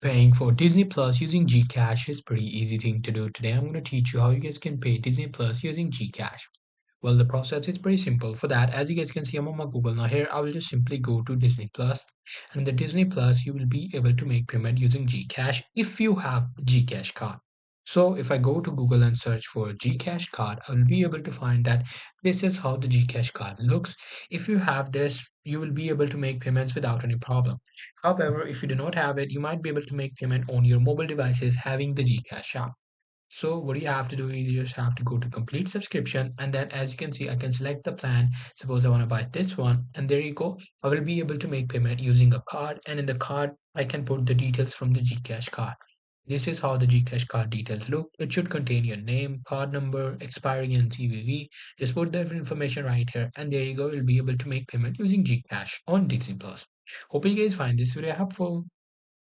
Paying for Disney Plus using Gcash is pretty easy thing to do. Today I'm going to teach you how you guys can pay Disney Plus using Gcash. Well, the process is pretty simple. For that, as you guys can see, I'm on my Google. Now here, I will just simply go to Disney Plus. And in the Disney Plus, you will be able to make payment using Gcash if you have Gcash card. So if I go to Google and search for Gcash card, I will be able to find that this is how the Gcash card looks. If you have this, you will be able to make payments without any problem. However, if you do not have it, you might be able to make payment on your mobile devices having the Gcash app. So what you have to do is you just have to go to complete subscription, and then as you can see, I can select the plan. Suppose I want to buy this one, and there you go. I will be able to make payment using a card, and in the card I can put the details from the Gcash card. This is how the Gcash card details look. It should contain your name, card number, expiring and CVV. Just put that information right here, and there you go. You'll be able to make payment using Gcash on Disney Plus. Hope you guys find this video helpful.